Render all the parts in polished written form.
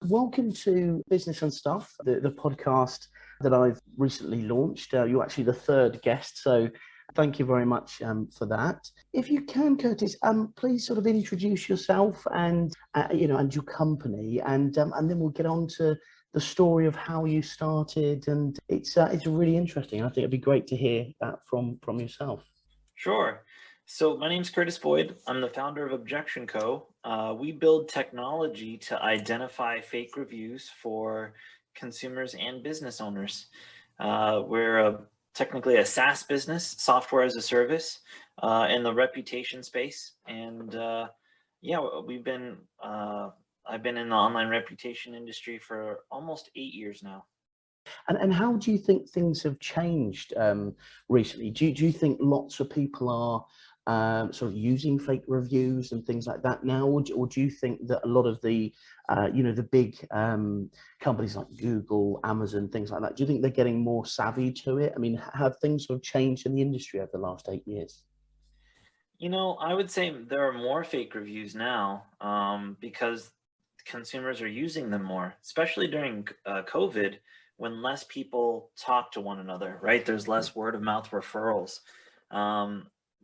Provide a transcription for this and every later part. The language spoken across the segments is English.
Welcome to Business and Stuff, the podcast that I've recently launched. You're actually the third guest, so thank you very much for that. If you can, Curtis, please sort of introduce yourself and and your company, and then we'll get on to the story of how you started. And it's really interesting. I think it'd be great to hear that from yourself. Sure. So my name's Curtis Boyd. I'm the founder of Objection Co. We build technology to identify fake reviews for consumers and business owners. We're technically a SaaS business, software as a service, in the reputation space. And we've been I've been in the online reputation industry for almost 8 years now. And how do you think things have changed recently? Do you think lots of people are sort of using fake reviews and things like that now, or do you think that a lot of the the big companies like Google, Amazon, things like that, do you think they're getting more savvy to it? I mean, have things sort of changed in the industry over the last 8 years? I would say there are more fake reviews now because consumers are using them more, especially during COVID, when less people talk to one another, right? There's less word of mouth referrals.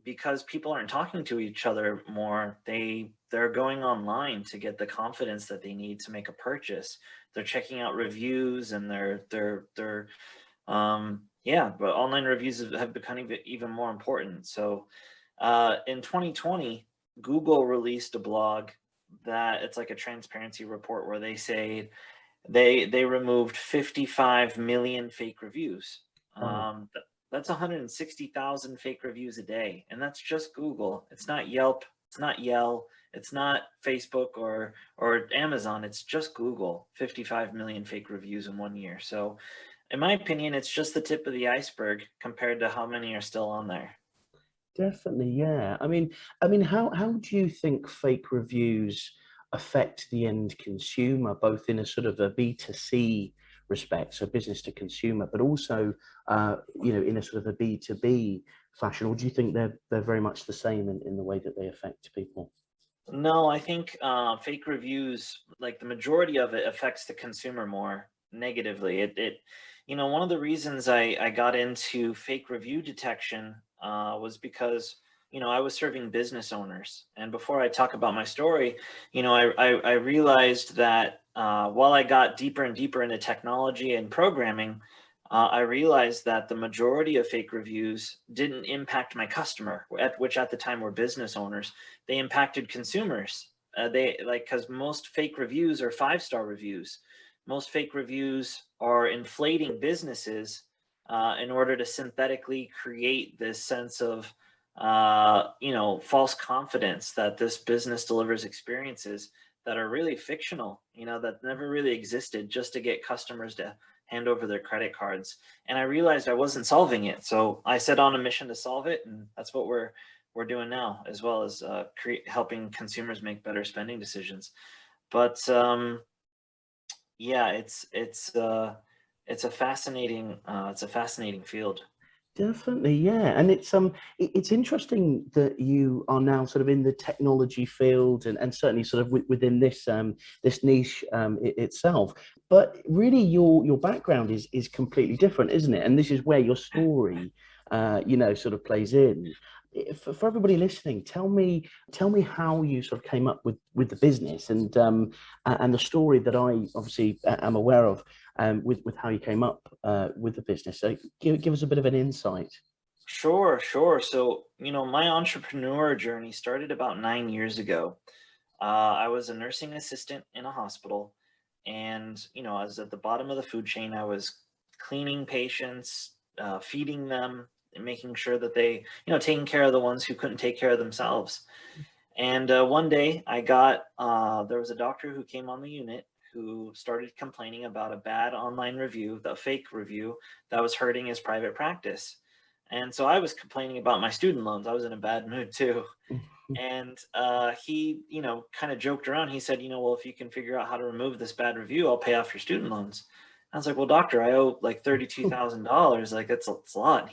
Because people aren't talking to each other more, they're going online to get the confidence that they need to make a purchase. They're checking out reviews and but online reviews have become even more important. So in 2020, Google released a blog that it's like a transparency report where they say they removed 55 million fake reviews. Oh. That's 160,000 fake reviews a day, and that's just Google. It's not Yelp, it's not Yell, it's not Facebook or Amazon. It's just Google. 55 million fake reviews in 1 year. So, in my opinion, it's just the tip of the iceberg compared to how many are still on there. Definitely, yeah. How do you think fake reviews affect the end consumer, both in a sort of a B2C respect, so business to consumer, but also, in a sort of a B2B fashion, or do you think they're very much the same in the way that they affect people? No, I think fake reviews, like the majority of it, affects the consumer more negatively. One of the reasons I got into fake review detection was because, I was serving business owners. And before I talk about my story, I realized that while I got deeper and deeper into technology and programming, I realized that the majority of fake reviews didn't impact my customer, which at the time were business owners. They impacted consumers. Because most fake reviews are 5-star reviews. Most fake reviews are inflating businesses in order to synthetically create this sense of, false confidence that this business delivers experiences that are really fictional, that never really existed, just to get customers to hand over their credit cards. And I realized I wasn't solving it. So I set on a mission to solve it. And that's what we're doing now, as well as helping consumers make better spending decisions. But it's a fascinating field. Definitely, yeah, and it's interesting that you are now sort of in the technology field and certainly sort of within this niche itself. But really, your background is completely different, isn't it? And this is where your story, sort of plays in. For everybody listening, tell me how you sort of came up with the business and the story that I obviously am aware of with how you came up with the business. So give us a bit of an insight. Sure, sure. So, my entrepreneur journey started about 9 years ago. I was a nursing assistant in a hospital, and, I was at the bottom of the food chain. I was cleaning patients, feeding them, and making sure that they, taking care of the ones who couldn't take care of themselves. And one day there was a doctor who came on the unit who started complaining about a bad online review, the fake review that was hurting his private practice. And so I was complaining about my student loans. I was in a bad mood too. And he, kind of joked around. He said, well, if you can figure out how to remove this bad review, I'll pay off your student loans. I was like, well, doctor, I owe like $32,000. Like that's a lot.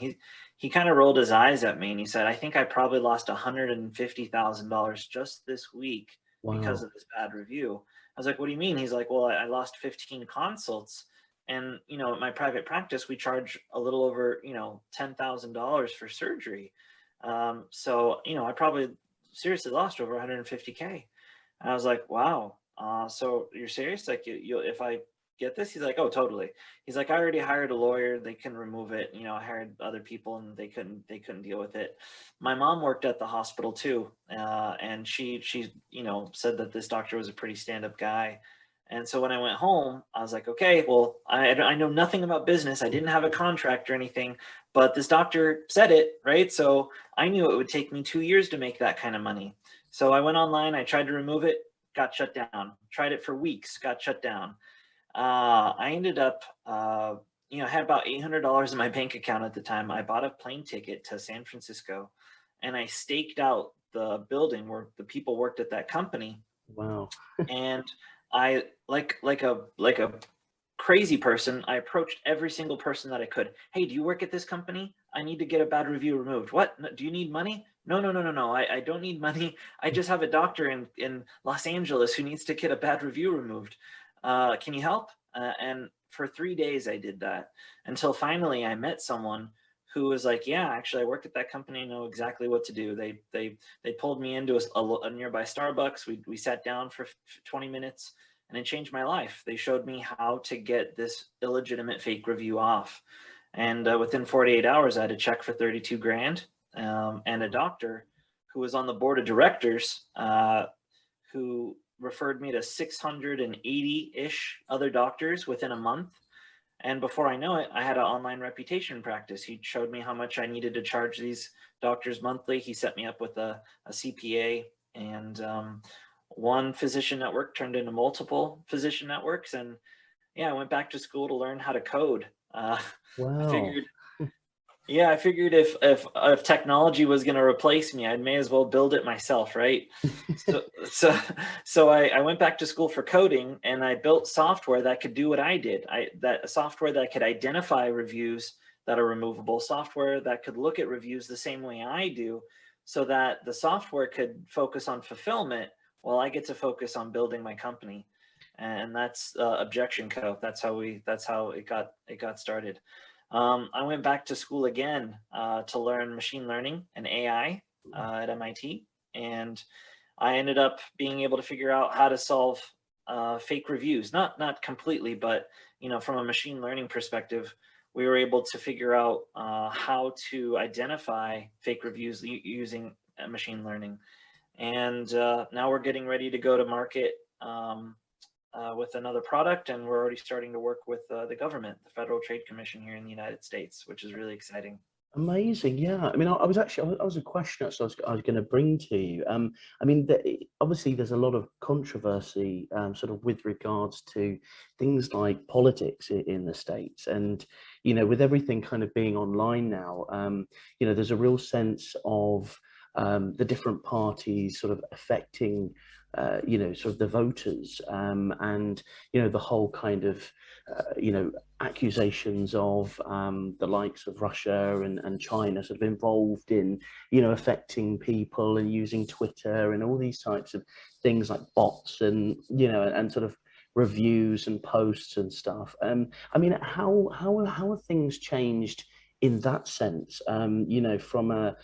He kind of rolled his eyes at me and he said, I think I probably lost $150,000 just this week because Wow. of this bad review. was like, what do you mean? He's like, well, I lost 15 consults. And, you know, at my private practice, we charge a little over, you know, $10,000 for surgery. So, you know, I probably seriously lost over 150K. I was like, wow. So you're serious? Like, you if I get this? He's like, oh, totally. He's like, I already hired a lawyer. They can remove it. You know, I hired other people and they couldn't deal with it. My mom worked at the hospital too. And she, you know, said that this doctor was a pretty stand-up guy. And so when I went home, I was like, okay, well, I know nothing about business. I didn't have a contract or anything, but this doctor said it, right? So I knew it would take me 2 years to make that kind of money. So I went online, I tried to remove it, got shut down. Tried it for weeks, got shut down. I ended up, you know, I had about $800 in my bank account at the time. I bought a plane ticket to San Francisco and I staked out the building where the people worked at that company. Wow. And I, like a crazy person, I approached every single person that I could. Hey, do you work at this company? I need to get a bad review removed. What? Do you need money? No, no, no, no, no. I don't need money. I just have a doctor in Los Angeles who needs to get a bad review removed. Can you help? And for 3 days I did that until finally I met someone who was like, yeah, actually I worked at that company. I know exactly what to do. They pulled me into a nearby Starbucks. We sat down for 20 minutes and it changed my life. They showed me how to get this illegitimate fake review off. And within 48 hours, I had a check for 32 grand and a doctor who was on the board of directors who referred me to 680-ish other doctors within a month. And before I know it, I had an online reputation practice. He showed me how much I needed to charge these doctors monthly. He set me up with a CPA, and one physician network turned into multiple physician networks. And yeah, I went back to school to learn how to code. I Wow. figured, yeah, I figured if technology was going to replace me, I may as well build it myself, right? So so I went back to school for coding, and I built software that could do what I did. That software that could identify reviews that are removable, software that could look at reviews the same way I do, so that the software could focus on fulfillment while I get to focus on building my company. And that's Objection Co. That's how it got started. I went back to school again to learn machine learning and AI at MIT, and I ended up being able to figure out how to solve fake reviews. Not completely, but you know, from a machine learning perspective, we were able to figure out how to identify fake reviews using machine learning. And now we're getting ready to go to market with another product, and we're already starting to work with the government, the Federal Trade Commission here in the United States, which is really exciting. Amazing, yeah. I mean, I was actually, I was a question that I was going to bring to you. I mean, obviously, there's a lot of controversy, sort of with regards to things like politics in the States, and you know, with everything kind of being online now, you know, there's a real sense of the different parties sort of affecting, you know, sort of the voters, and you know, the whole kind of, you know, accusations of the likes of Russia and China sort of involved in, you know, affecting people and using Twitter and all these types of things like bots and, you know, and sort of reviews and posts and stuff. I mean, how have things changed in that sense? You know, from a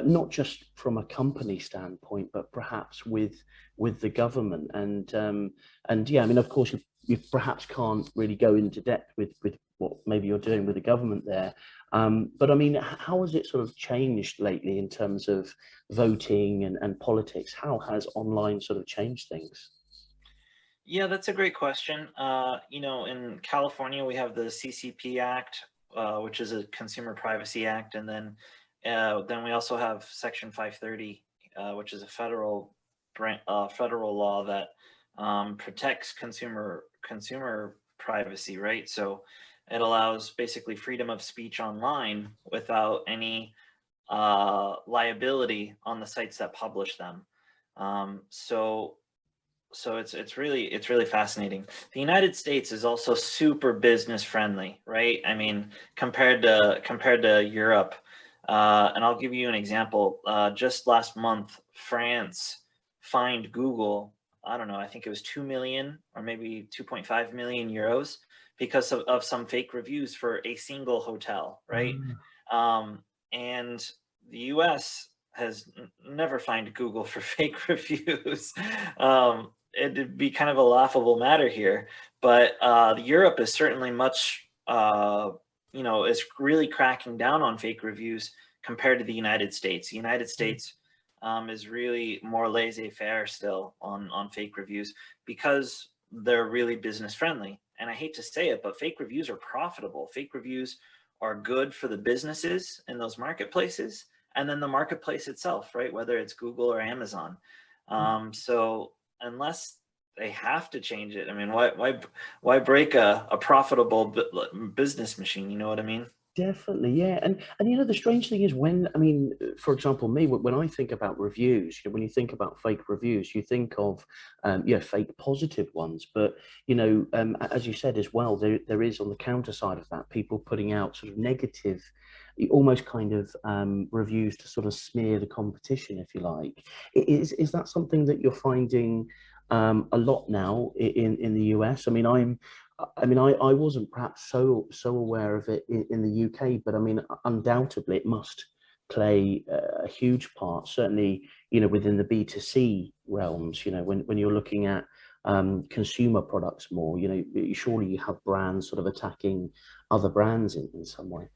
not just from a company standpoint, but perhaps with the government and yeah, I mean, of course, you perhaps can't really go into depth with what maybe you're doing with the government there. But I mean, how has it sort of changed lately in terms of voting and politics? How has online sort of changed things? Yeah, that's a great question. You know, in California, we have the CCP Act, which is a Consumer Privacy Act, and then we also have Section 530, which is a federal law that protects consumer privacy, right? So it allows basically freedom of speech online without any liability on the sites that publish them. So it's really fascinating. The United States is also super business friendly, right? I mean, compared to Europe, and I'll give you an example. Just last month, France fined Google I don't know, I think it was 2 million or maybe 2.5 million euros because of some fake reviews for a single hotel, right? Um, and the US has never fined Google for fake reviews. It'd be kind of a laughable matter here, but Europe is certainly much, is really cracking down on fake reviews compared to the United States. The United States is really more laissez-faire still on fake reviews because they're really business friendly. And I hate to say it, but fake reviews are profitable. Fake reviews are good for the businesses in those marketplaces, and then the marketplace itself, right? Whether it's Google or Amazon. So unless they have to change it, I mean, why break a profitable business machine? You know what I mean? Definitely, yeah, and the strange thing is when I mean, for example, me when I think about reviews, when you think about fake reviews, you think of yeah, fake positive ones, but as you said as well, there is on the counter side of that people putting out sort of negative, almost kind of reviews to sort of smear the competition, if you like. Is that something that you're finding a lot now in the US? I wasn't perhaps so aware of it in the UK, but I mean, undoubtedly, it must play a huge part. Certainly, within the B2C realms. When you're looking at consumer products more, surely you have brands sort of attacking other brands in some way.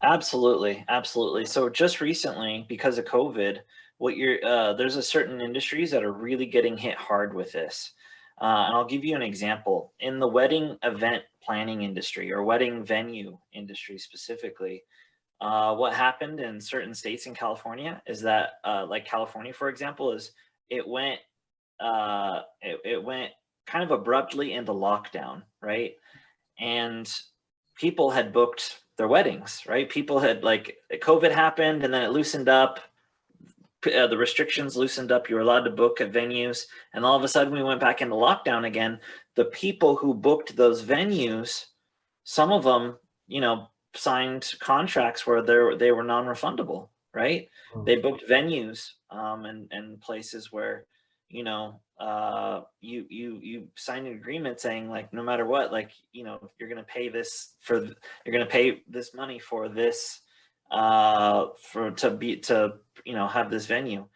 Absolutely, absolutely. So just recently, because of COVID, there's a certain industries that are really getting hit hard with this. And I'll give you an example. In the wedding event planning industry or wedding venue industry specifically, what happened in certain states in California is that, like California, for example, is it went it went kind of abruptly into lockdown, right? And people had booked their weddings, right? People had like COVID happened and then it loosened up. The restrictions loosened up. You were allowed to book at venues, and all of a sudden we went back into lockdown again. The people who booked those venues, some of them, signed contracts where they were non-refundable, right? Oh, They booked venues and places where you signed an agreement saying like no matter what, like you're gonna pay you're gonna pay this money for this to have this venue.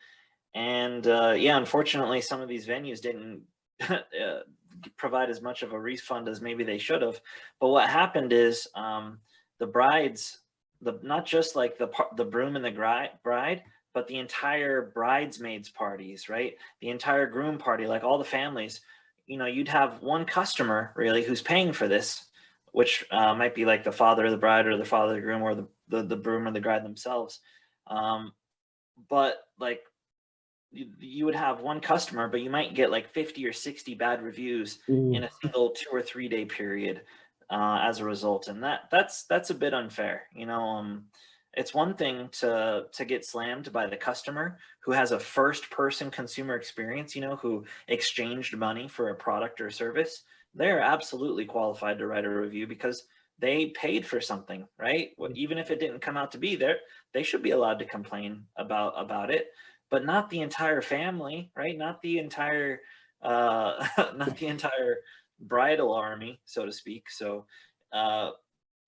And yeah, unfortunately some of these venues didn't provide as much of a refund as maybe they should have. But what happened is the brides, not just like the broom and the bride, but the entire bridesmaids parties, right? The entire groom party, like all the families, you'd have one customer really who's paying for this, which might be like the father of the bride or the father of the groom or the broom or the bride themselves. But like you would have one customer, but you might get like 50 or 60 bad reviews in a single 2 or 3 day period as a result. And that's a bit unfair. It's one thing to get slammed by the customer who has a first person consumer experience, who exchanged money for a product or service. They're absolutely qualified to write a review because they paid for something, right? Even if it didn't come out to be there, they should be allowed to complain about it, but not the entire family, right? Not the entire not the entire bridal army, so to speak. So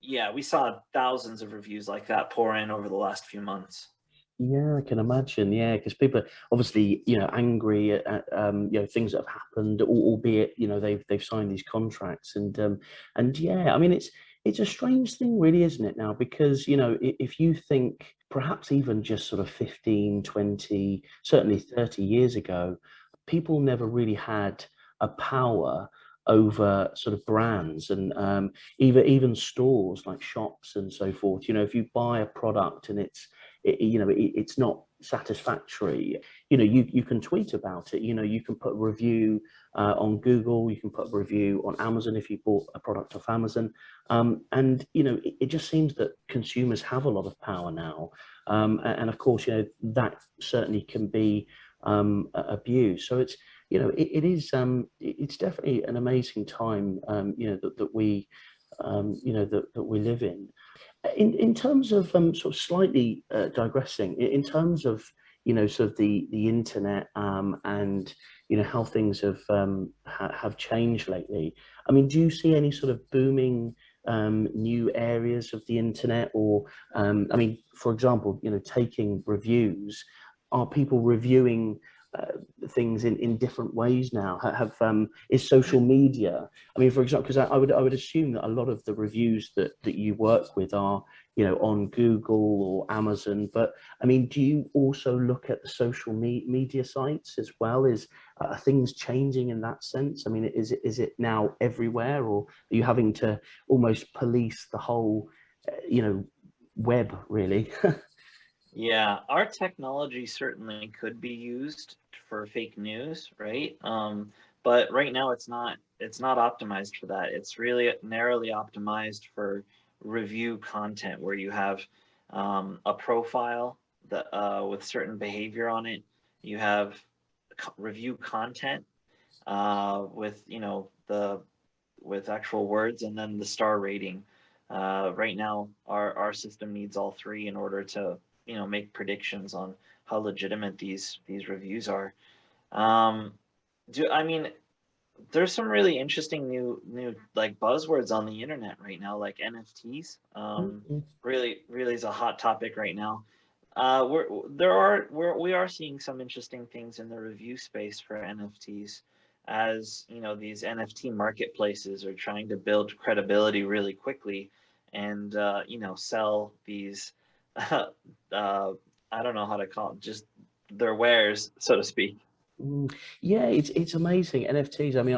yeah, we saw thousands of reviews like that pour in over the last few months. yeah, I can imagine. Yeah, because people are obviously, angry at things that have happened, albeit they've signed these contracts, and yeah, I mean it's a strange thing, really, isn't it now? Because if you think perhaps even just sort of 15, 20, certainly 30 years ago, people never really had a power over sort of brands and even stores like shops and so forth. If you buy a product and it's not satisfactory, you can tweet about it. You can put a review on Google, you can put a review on Amazon if you bought a product off Amazon, and it just seems that consumers have a lot of power now, and of course that certainly can be abused. So it's definitely an amazing time that we that we live in. In terms of sort of slightly digressing, in terms of sort of the internet, and how things have changed lately. I mean, do you see any sort of booming new areas of the internet, or I mean, for example, taking reviews, are people reviewing things in different ways now? Is social media, I mean, for example, because I would assume that a lot of the reviews that you work with are on Google or Amazon, but I mean, do you also look at the social media sites as well? Are things changing in that sense? I mean, is it now everywhere, or are you having to almost police the whole web, really? Yeah, our technology certainly could be used for fake news, right? But right now it's not optimized for that. It's really narrowly optimized for review content where you have a profile that with certain behavior on it. You have review content with the with actual words, and then the star rating. Right now, our system needs all three in order to make predictions on how legitimate these reviews are. Um, do I mean there's some really interesting new like buzzwords on the internet right now, like NFTs. Really is a hot topic right now. We are seeing some interesting things in the review space for NFTs, as these NFT marketplaces are trying to build credibility really quickly, and sell these I don't know how to call it, just their wares, so to speak. Yeah, it's amazing. NFTs. I mean,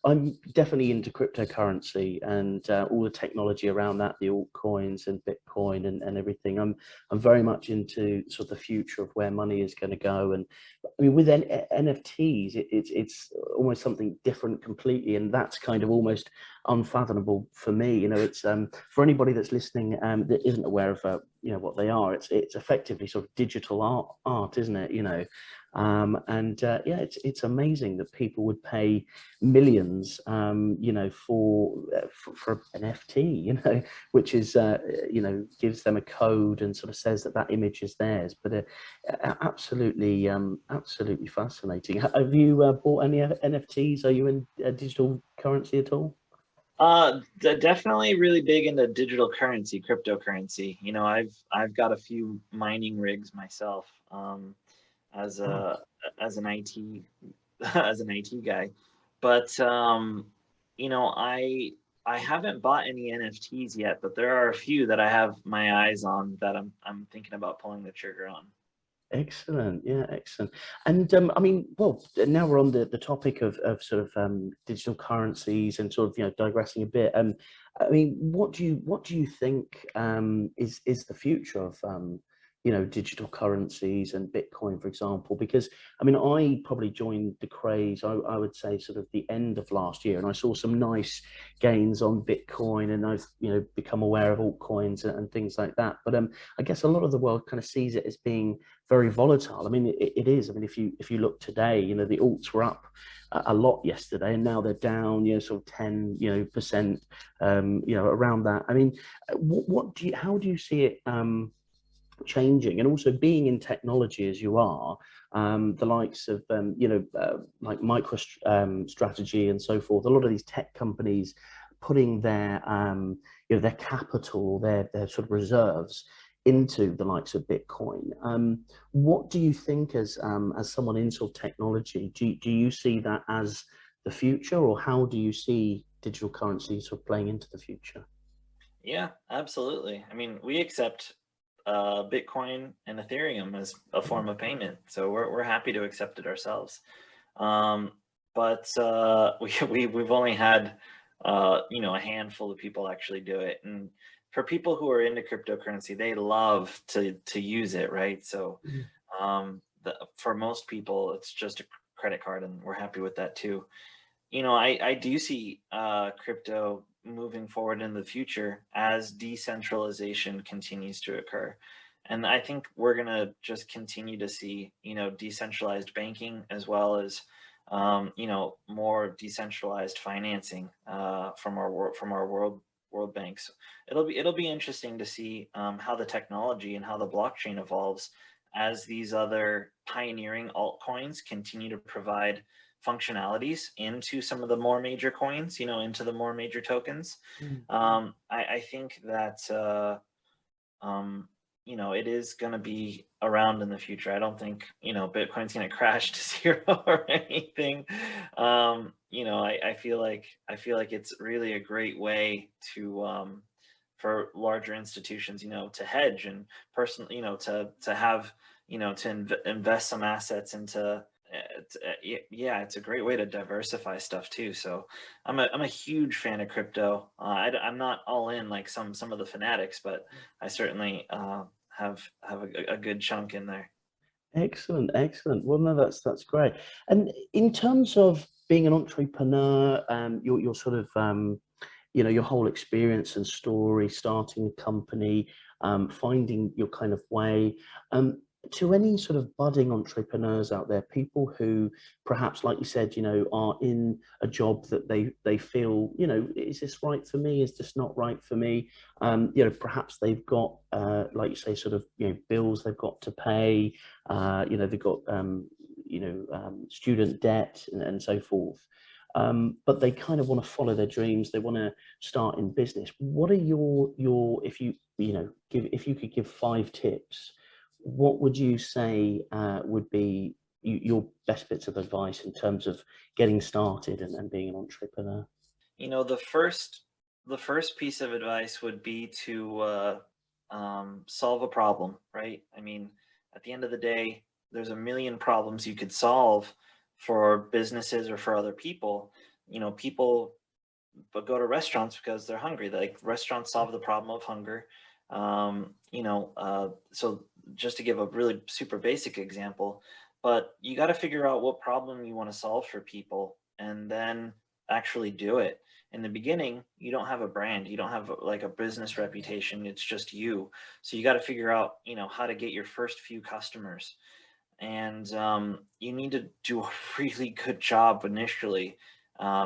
I'm definitely into cryptocurrency and all the technology around that, the altcoins and Bitcoin and everything. I'm very much into sort of the future of where money is going to go. And I mean, with NFTs, it's almost something different completely, and that's kind of almost unfathomable for me. It's for anybody that's listening that isn't aware of what they are. It's effectively sort of digital art, isn't it? And yeah, it's amazing that people would pay millions, for an FT, which is gives them a code and sort of says that image is theirs. But absolutely fascinating. Have you bought any NFTs? Are you in digital currency at all? Definitely really big into digital currency, cryptocurrency. I've got a few mining rigs myself, as Oh, a as an IT as an IT guy. But I haven't bought any NFTs yet, but there are a few that I have my eyes on that I'm thinking about pulling the trigger on. excellent. Yeah, excellent. And I mean, well, now we're on the topic of sort of digital currencies and sort of digressing a bit. I mean, what do you think is the future of digital currencies and Bitcoin, for example? Because I mean, I probably joined the craze, I would say, sort of the end of last year, and I saw some nice gains on Bitcoin, and I've become aware of altcoins and things like that. But I guess a lot of the world kind of sees it as being very volatile. I mean, it is. I mean, if you look today, the alts were up a lot yesterday, and now they're down, sort of 10, percent, around that. I mean, how do you see it changing? And also, being in technology as you are, the likes of like micro strategy and so forth, a lot of these tech companies putting their capital, their sort of reserves into the likes of Bitcoin. What do you think, as someone in sort of technology, do you see that as the future, or how do you see digital currency sort of playing into the future? Yeah, absolutely. I mean, we accept Bitcoin and Ethereum as a form of payment, so we're happy to accept it ourselves. Um, but we've only had a handful of people actually do it, and for people who are into cryptocurrency, they love to use it, right? So for most people, it's just a credit card, and we're happy with that too. I do see crypto moving forward in the future as decentralization continues to occur. And I think we're going to just continue to see, decentralized banking, as well as, more decentralized financing from our world banks. It'll be interesting to see how the technology and how the blockchain evolves as these other pioneering altcoins continue to provide functionalities into some of the more major coins, into the more major tokens. I think that it is going to be around in the future. I don't think, Bitcoin's going to crash to zero or anything. I feel like it's really a great way to for larger institutions, to hedge and to have, to invest some assets into. Yeah, it's a great way to diversify stuff too. So I'm a huge fan of crypto. I'm not all in like some of the fanatics, but I certainly have a good chunk in there. Excellent, excellent. Well, no, that's great. And in terms of being an entrepreneur, your sort of your whole experience and story, starting a company, finding your kind of way. To any sort of budding entrepreneurs out there, people who perhaps, like you said, are in a job that they feel, is this right for me? Is this not right for me? Perhaps they've got, like you say, sort of, bills they've got to pay. They've got, student debt and so forth. But they kind of want to follow their dreams. They want to start in business. What are your if you could give 5 tips, what would you say would be your best bits of advice in terms of getting started and being an entrepreneur? The first piece of advice would be to solve a problem, right? I mean, at the end of the day, there's a million problems you could solve for businesses or for other people. People but go to restaurants because they're hungry. Like restaurants solve the problem of hunger. So just to give a really super basic example, but you got to figure out what problem you want to solve for people and then actually do it. In the beginning, you don't have a brand, you don't have like a business reputation, it's just you. So you got to figure out, how to get your first few customers. And you need to do a really good job initially,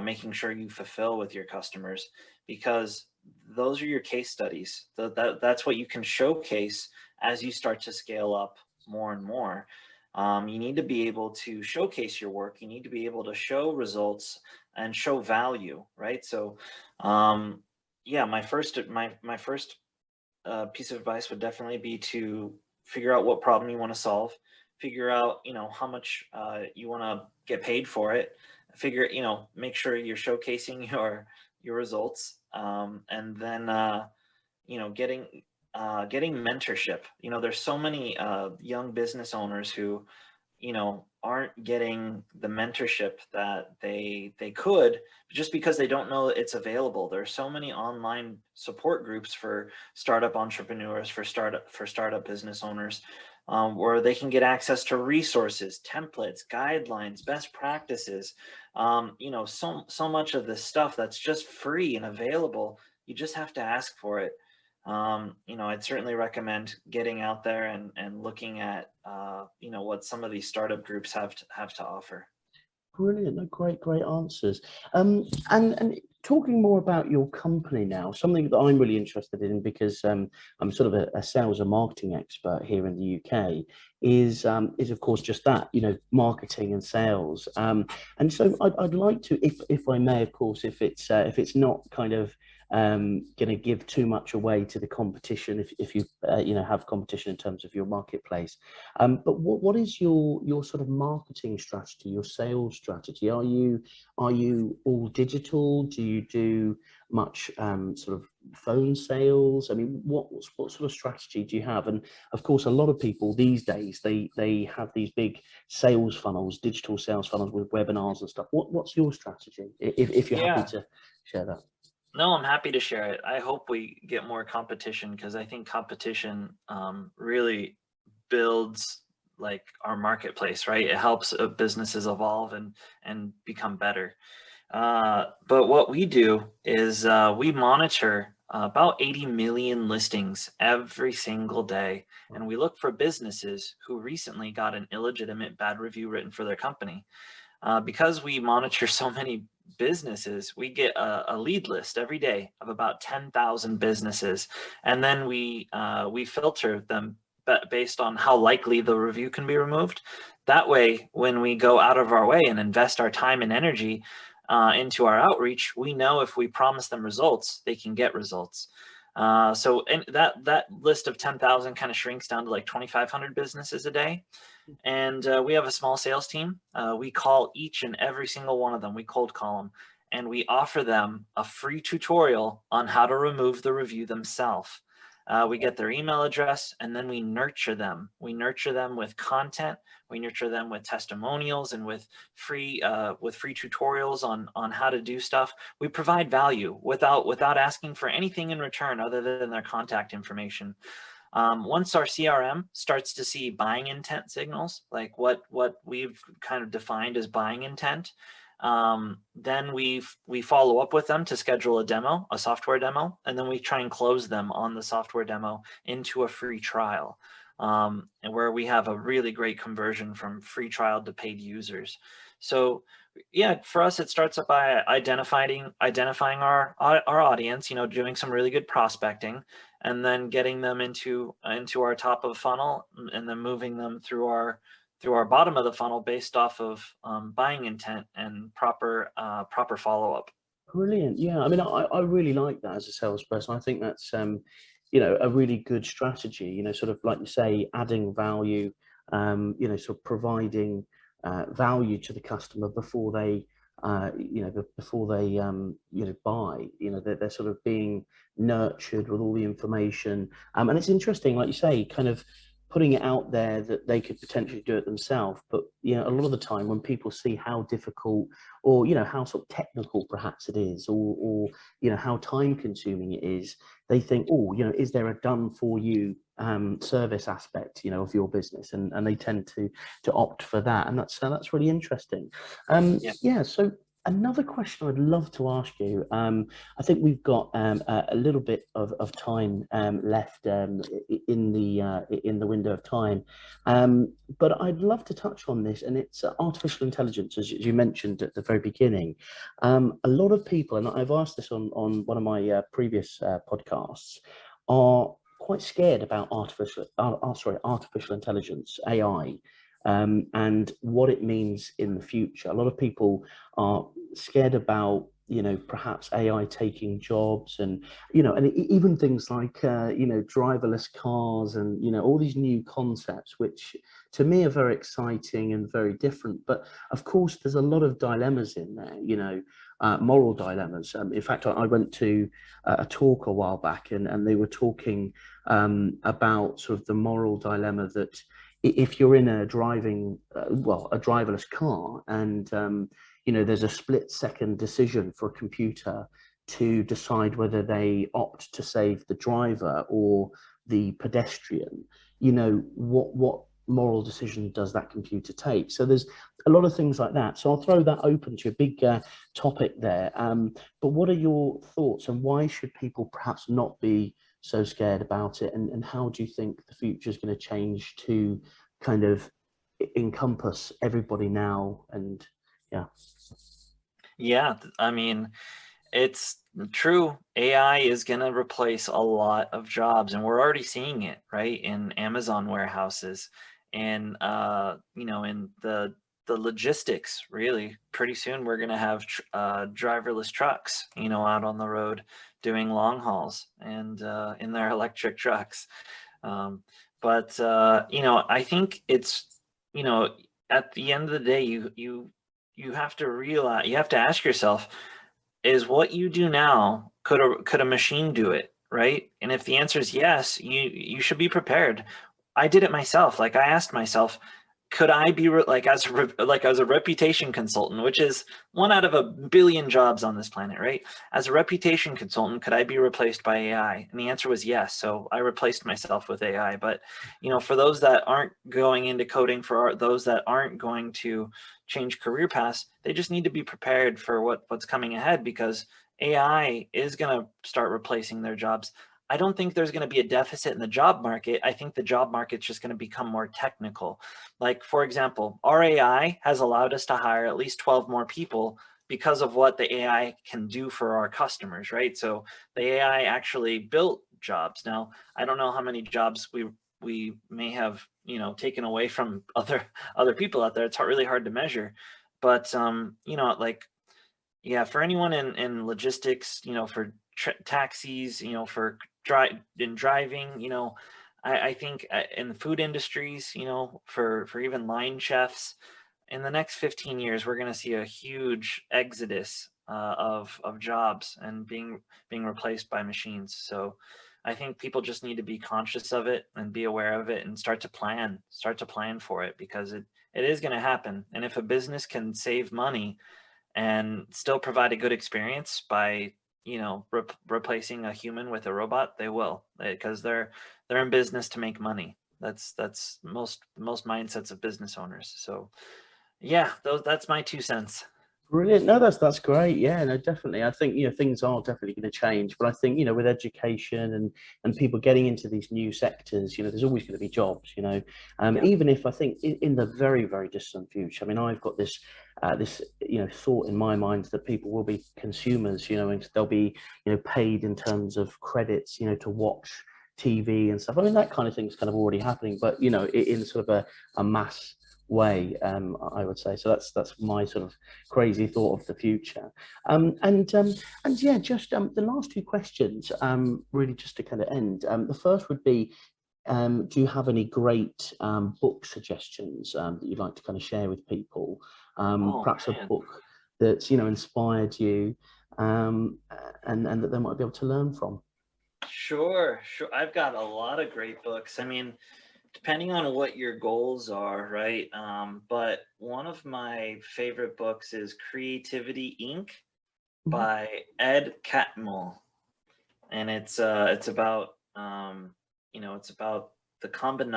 making sure you fulfill with your customers, because those are your case studies. That's what you can showcase as you start to scale up more and more. You need to be able to showcase your work. You need to be able to show results and show value, right? So, yeah, my first piece of advice would definitely be to figure out what problem you want to solve, figure out, how much you want to get paid for it, make sure you're showcasing your results, and then getting mentorship. There's so many young business owners who aren't getting the mentorship that they could, just because they don't know it's available. There are so many online support groups for startup entrepreneurs, for startup business owners, where they can get access to resources, templates, guidelines, best practices. So much of this stuff that's just free and available. You just have to ask for it. I'd certainly recommend getting out there and looking at what some of these startup groups have to offer. Brilliant. No, great answers. And talking more about your company now, something that I'm really interested in, because I'm sort of a sales and marketing expert here in the UK, is of course just that, marketing and sales. And so I'd like to, if I may, of course, if it's not kind of going to give too much away to the competition, if you have competition in terms of your marketplace, but what is your sort of marketing strategy, your sales strategy? Are you all digital? Do you do much sort of phone sales? I mean, what sort of strategy do you have? And of course, a lot of people these days, they have these big sales funnels, digital sales funnels with webinars and stuff. What's your strategy, if you're happy to share that? No, I'm happy to share it. I hope we get more competition, because I think competition really builds like our marketplace, right? It helps businesses evolve and become better. But what we do is we monitor about 80 million listings every single day, and we look for businesses who recently got an illegitimate bad review written for their company. Because we monitor so many businesses, we get a lead list every day of about 10,000 businesses, and then we filter them based on how likely the review can be removed. That way, when we go out of our way and invest our time and energy into our outreach, we know if we promise them results, they can get results. So and that list of 10,000 kind of shrinks down to like 2,500 businesses a day. And we have a small sales team. We call each and every single one of them. We cold call them, and we offer them a free tutorial on how to remove the review themselves. We get their email address, and then we nurture them. We nurture them with content. We nurture them with testimonials and with free tutorials on how to do stuff. We provide value without asking for anything in return other than their contact information. Once our CRM starts to see buying intent signals, like what we've kind of defined as buying intent, then we follow up with them to schedule a software demo, and then we try and close them on the software demo into a free trial, and where we have a really great conversion from free trial to paid users. So yeah, for us, it starts up by identifying our audience, doing some really good prospecting, and then getting them into our top of the funnel, and then moving them through our bottom of the funnel based off of buying intent and proper follow-up. Brilliant. Yeah, I mean, I really like that as a salesperson. I think that's a really good strategy. Sort of like you say, adding value. Sort of providing value to the customer before they buy. They're sort of being nurtured with all the information. And it's interesting, like you say, kind of putting it out there that they could potentially do it themselves. But a lot of the time when people see how difficult, or how sort of technical perhaps it is, or how time consuming it is, they think, oh, is there a done for you service aspect of your business, and they tend to opt for that, and that's really interesting. So another question I'd love to ask you, I think we've got a little bit of time left in the window of time, but I'd love to touch on this, and it's artificial intelligence, as you mentioned at the very beginning. A lot of people, and I've asked this on one of my previous podcasts, are quite scared about artificial intelligence, AI, and what it means in the future. A lot of people are scared about perhaps AI taking jobs, and and even things like driverless cars, and all these new concepts, which to me are very exciting and very different. But of course, there's a lot of dilemmas in there. Moral dilemmas. In fact, I went to a talk a while back, and they were talking about sort of the moral dilemma that if you're in a driverless car, and there's a split-second decision for a computer to decide whether they opt to save the driver or the pedestrian, what moral decision does that computer take? So there's a lot of things like that. So I'll throw that open to you, a big topic there. But what are your thoughts, and why should people perhaps not be so scared about it? And how do you think the future is going to change to kind of encompass everybody now? And yeah, I mean, it's true. AI is going to replace a lot of jobs, and we're already seeing it, right, in Amazon warehouses, and in the logistics. Really, pretty soon we're going to have driverless trucks, out on the road doing long hauls, and in their electric trucks. But I think it's, at the end of the day, you have to realize, you have to ask yourself, is what you do now, could a machine do it, right? And if the answer is yes, you should be prepared. I did it myself. Like, I asked myself, could I be as a reputation consultant, which is one out of a billion jobs on this planet, right? As a reputation consultant, could I be replaced by AI? And the answer was yes. So I replaced myself with AI. But for those that aren't going into coding, for those that aren't going to change career paths, they just need to be prepared for what's coming ahead, because AI is going to start replacing their jobs. I don't think there's going to be a deficit in the job market. I think the job market's just going to become more technical. Like, for example, our AI has allowed us to hire at least 12 more people because of what the AI can do for our customers, right? So the AI actually built jobs. Now, I don't know how many jobs we may have, taken away from other people out there. It's really hard to measure, but like, yeah, for anyone in logistics, for taxis, for driving, I think in the food industries, for even line chefs, in the next 15 years, we're going to see a huge exodus of jobs and being replaced by machines. So I think people just need to be conscious of it and be aware of it and start to plan for it, because it is going to happen. And if a business can save money and still provide a good experience by replacing a human with a robot, they will, because they're in business to make money. That's most mindsets of business owners. So yeah, that's my 2 cents. Brilliant. No, that's great. Yeah, no, definitely. I think things are definitely going to change, but I think with education and people getting into these new sectors, there's always going to be jobs. Yeah. Even if I think in the very very distant future. I mean, I've got this thought in my mind that people will be consumers. And they'll be paid in terms of credits. To watch TV and stuff. I mean, that kind of thing's kind of already happening, but in sort of a mass way, I would say. So that's my sort of crazy thought of the future. And yeah, just the last two questions, really just to kind of end. The first would be, do you have any great book suggestions that you'd like to kind of share with people? Oh Perhaps a man. book that's inspired you, and that they might be able to learn from. Sure. I've got a lot of great books. I mean, depending on what your goals are, right? But one of my favorite books is Creativity Inc. Mhm. by Ed Catmull, and it's about it's about the common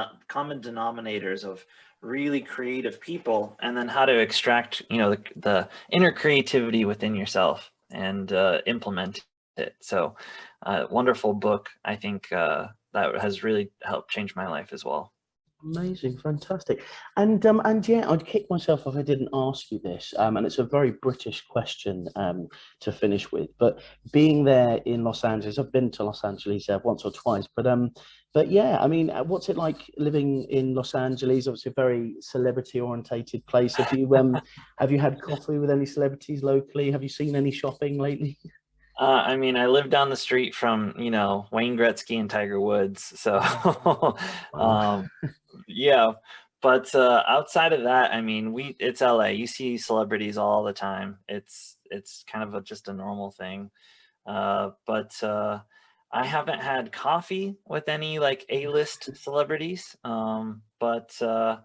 denominators of really creative people, and then how to extract the inner creativity within yourself and implement it. So, wonderful book. I think that has really helped change my life as well. Amazing, fantastic, and yeah, I'd kick myself if I didn't ask you this, and it's a very British question to finish with. But being there in Los Angeles, I've been to Los Angeles once or twice, but yeah, I mean, what's it like living in Los Angeles? Obviously, a very celebrity-orientated place. Have you had coffee with any celebrities locally? Have you seen any shopping lately? I mean, I live down the street from, Wayne Gretzky and Tiger Woods. So, Wow. um, yeah. But outside of that, I mean, it's LA. You see celebrities all the time. It's kind of just a normal thing. But I haven't had coffee with any like A-list celebrities. But I,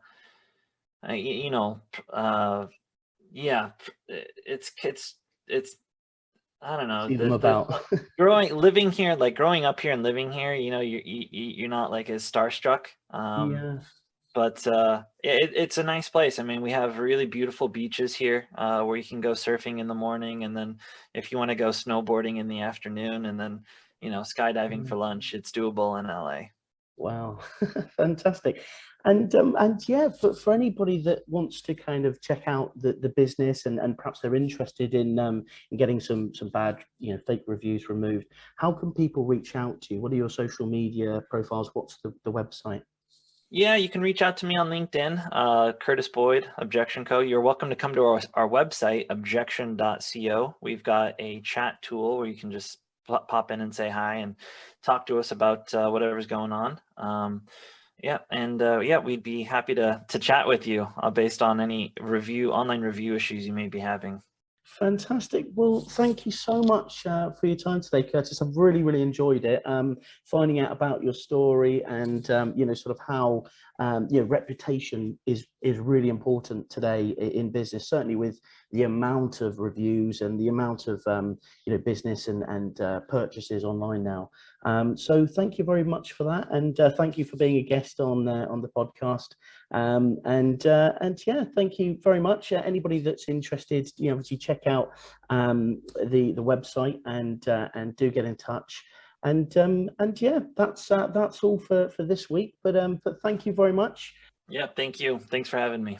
you know, yeah, it's I don't know, See them about. growing up here and living here, you're not like as starstruck. Yeah. But it's a nice place. I mean, we have really beautiful beaches here, where you can go surfing in the morning, and then if you want to go snowboarding in the afternoon, and then skydiving for lunch, it's doable in LA. Wow, fantastic. And yeah, for anybody that wants to kind of check out the business, and perhaps they're interested in getting some bad, fake reviews removed, how can people reach out to you? What are your social media profiles? What's the website? Yeah, you can reach out to me on LinkedIn, Curtis Boyd, Objection Co. You're welcome to come to our website, objection.co. We've got a chat tool where you can just pop in and say hi and talk to us about whatever's going on. Yeah, and yeah, we'd be happy to chat with you based on any online review issues you may be having. Fantastic. Well, thank you so much for your time today, Curtis. I've really, really enjoyed it. Finding out about your story, and sort of how reputation is really important today in business. Certainly with the amount of reviews and the amount of business and purchases online now. So thank you very much for that, and thank you for being a guest on the podcast. And yeah, thank you very much. Anybody that's interested, obviously check out the website, and do get in touch. And yeah, that's all for this week. But thank you very much. Yeah, thank you. Thanks for having me.